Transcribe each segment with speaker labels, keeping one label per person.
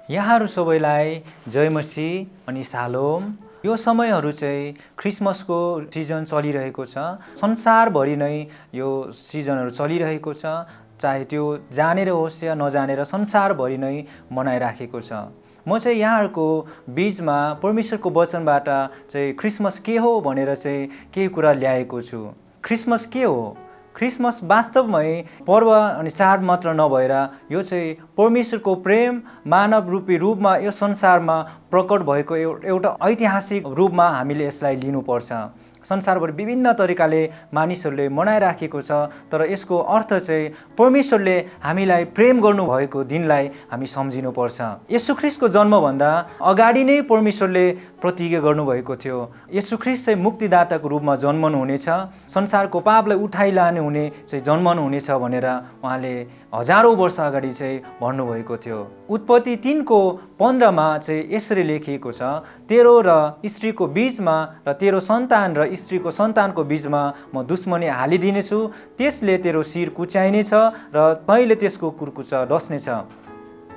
Speaker 1: यहाँहरू सबैलाई जय मसीह अनि शालोम। यो समयहरू चाहिँ क्रिसमसको सिजन चलिरहेको छ। संसारभरि नै यो सिजनहरू चलिरहेको छ, चाहे त्यो जानेर होस् या नजानेर संसारभरि नै मनाइराखेको छ। म चाहिँ यहाँहरूको बीचमा परमेश्वरको वचनबाट चाहिँ क्रिसमस के हो भनेर चाहिँ केही कुरा ल्याएको छु। क्रिसमस के हो? क्रिसमस वास्तवमै पर्व अनि चाड मात्र नभएर यो चाहिँ परमेश्वरको प्रेम मानव रूपी रूपमा यो संसारमा प्रकट भएको एउटा ऐतिहासिक रूपमा हामीले यसलाई लिनुपर्छ। संसारभरि विभिन्न तरिकाले मानिसहरूले मनाइराखेको छ, तर यसको अर्थ चाहिँ परमेश्वरले हामीलाई प्रेम गर्नुभएको दिनलाई हामी सम्झिनुपर्छ। येशू ख्रीष्टको जन्मभन्दा अगाडि नै परमेश्वरले प्रतिज्ञा गर्नुभएको थियो। येशू ख्रीष्ट चाहिँ मुक्तिदाताको रूपमा जन्मनु हुनेछ, संसारको पापलाई उठाइलाने हुने चाहिँ जन्मनु हुनेछ भनेर उहाँले हजारौँ वर्ष अगाडि चाहिँ भन्नुभएको थियो। उत्पत्ति 3:15 चाहिँ यसरी लेखिएको छ, तेरो र स्त्रीको बीचमा र तेरो सन्तान र स्त्रीको सन्तानको बीचमा म दुश्मनी हालिदिनेछु, त्यसले तेरो शिर कुच्याइनेछ र तैँले त्यसको कुर्कुच्चा डस्नेछ।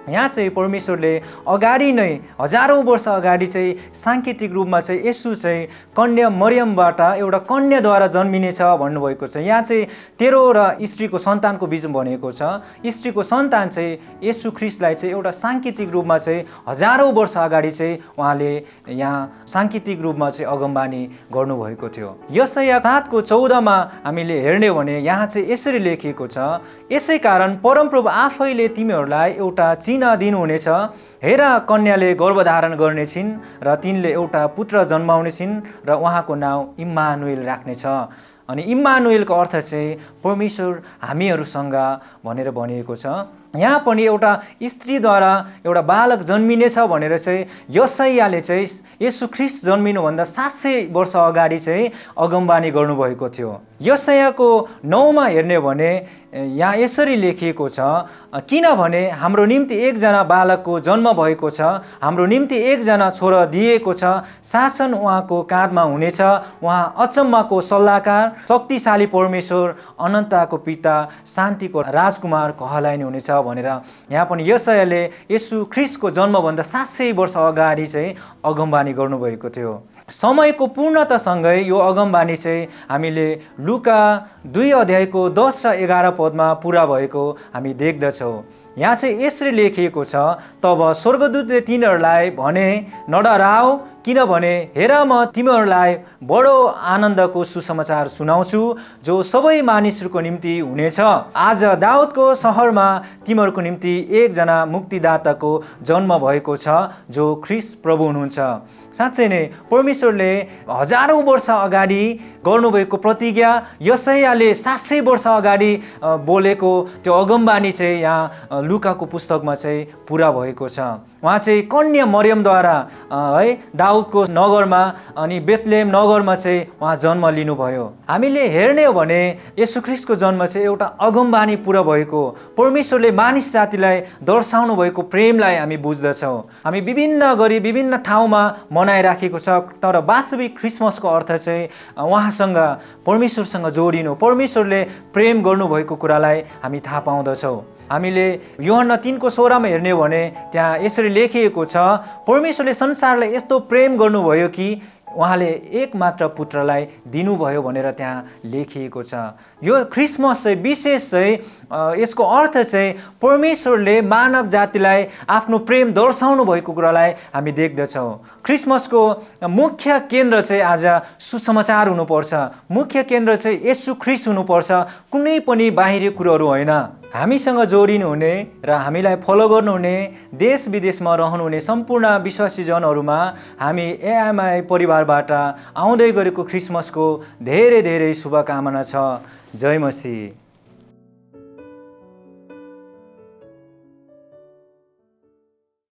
Speaker 1: यहाँ चाहिँ परमेश्वरले अगाडि नै हजारौँ वर्ष अगाडि चाहिँ साङ्केतिक रूपमा चाहिँ येशू चाहिँ कन्या मरियमबाट एउटा कन्याद्वारा जन्मिनेछ भन्नुभएको छ। यहाँ चाहिँ तेरो र स्त्रीको सन्तानको बीचमा भनेको छ। स्त्रीको सन्तान चाहिँ येशू ख्रीष्टलाई चाहिँ एउटा साङ्केतिक रूपमा चाहिँ हजारौँ वर्ष अगाडि चाहिँ उहाँले यहाँ साङ्केतिक रूपमा चाहिँ अगमबानी गर्नुभएको थियो। यशाया 7:14 हामीले हेर्ने भने यहाँ चाहिँ यसरी लेखिएको छ, यसै कारण परमप्रभु आफैले तिमीहरूलाई एउटा चिन्ह दिनुहुनेछ। हेर, कन्याले गर्भधारण गर्नेछिन् र तिनले एउटा पुत्र जन्माउनेछिन् र उहाँको नाउँ इम्मानुएल राख्नेछ। अनि इम्मानुएलको अर्थ चाहिँ परमेश्वर हामीहरूसँग भनेर भनिएको छ। यहाँ पनि एउटा स्त्रीद्वारा एउटा बालक जन्मिनेछ भनेर चाहिँ यशायाले चाहिँ येशू ख्रीष्ट जन्मिनुभन्दा 700 वर्ष अगाडि चाहिँ अगमबानी गर्नुभएको थियो। यशायाको 9 हेर्ने भने यहाँ यसरी लेखिएको छ, किनभने हाम्रो निम्ति एकजना बालकको जन्म भएको छ, हाम्रो निम्ति एकजना छोरा दिएको छ, शासन उहाँको काँधमा हुनेछ, उहाँ अचम्मको सल्लाहकार, शक्तिशाली परमेश्वर, अनन्तको पिता, शान्तिको राजकुमार कहलाइने हुनेछ भनेर यहाँ पनि यशायाले येशू ख्रीष्टको जन्मभन्दा 700 वर्ष अगाडि चाहिँ अगमबानी गर्नुभएको थियो। समयको पूर्णतासँगै यो अगमबानी चाहिँ हामीले लुका 2:10 र 11 पुरा भएको हामी देख्दछौँ। यहाँ चाहिँ यसरी लेखिएको छ, तब स्वर्गदूतले तिनीहरूलाई भने, नडराओ, किनभने हेर म तिमीहरूलाई बडो आनन्दको सुसमाचार सुनाउँछु जो सबै मानिसहरूको निम्ति हुनेछ। आज दाउदको सहरमा तिमीहरूको निम्ति एकजना मुक्तिदाताको जन्म भएको छ जो ख्रीष्ट प्रभु हुनुहुन्छ। साँच्चै नै परमेश्वरले हजारौँ वर्ष अगाडि गर्नुभएको प्रतिज्ञा यशायाले 700 वर्ष अगाडि बोलेको त्यो अगमबानी चाहिँ यहाँ लुकाको पुस्तकमा चाहिँ पुरा भएको छ। उहाँ चाहिँ कन्या मरियमद्वारा है दाउदको नगरमा अनि बेथलेहेम नगरमा चाहिँ उहाँ जन्म लिनुभयो। हामीले हेर्ने हो भने येशू ख्रीष्टको जन्म चाहिँ एउटा अगमबानी पुरा भएको, परमेश्वरले मानिस जातिलाई दर्शाउनु भएको प्रेमलाई हामी बुझ्दछौँ। हामी विभिन्न गरी विभिन्न ठाउँमा मनाइराखेको छ, तर वास्तविक क्रिसमसको अर्थ चाहिँ उहाँसँग परमेश्वरसँग जोडिनु, परमेश्वरले प्रेम गर्नुभएको कुरालाई हामी थाहा पाउँदछौँ। हामीले यूहन्ना 3:16 हेर्ने हो भने त्यहाँ यसरी लेखिएको छ, परमेश्वरले संसारलाई यस्तो प्रेम गर्नुभयो कि उहाँले एकमात्र पुत्रलाई दिनुभयो भनेर त्यहाँ लेखिएको छ। यो क्रिसमस चाहिँ विशेष चाहिँ यसको अर्थ चाहिँ परमेश्वरले मानव जातिलाई आफ्नो प्रेम दर्शाउनु भएको कुरालाई हामी देख्दछौँ। क्रिसमसको मुख्य केन्द्र चाहिँ आज सुसमाचार हुनुपर्छ, मुख्य केन्द्र चाहिँ येशू ख्रीष्ट हुनुपर्छ, कुनै पनि बाहिरी कुरोहरू होइन। हामीसँग जोडिनु हुने र हामीलाई फलो गर्नुहुने, देश विदेशमा रहनुहुने सम्पूर्ण विश्वासी जनहरूमा हामी एएमआई परिवारबाट आउँदै गरेको क्रिसमसको धेरै धेरै शुभकामना छ। जय मसीह।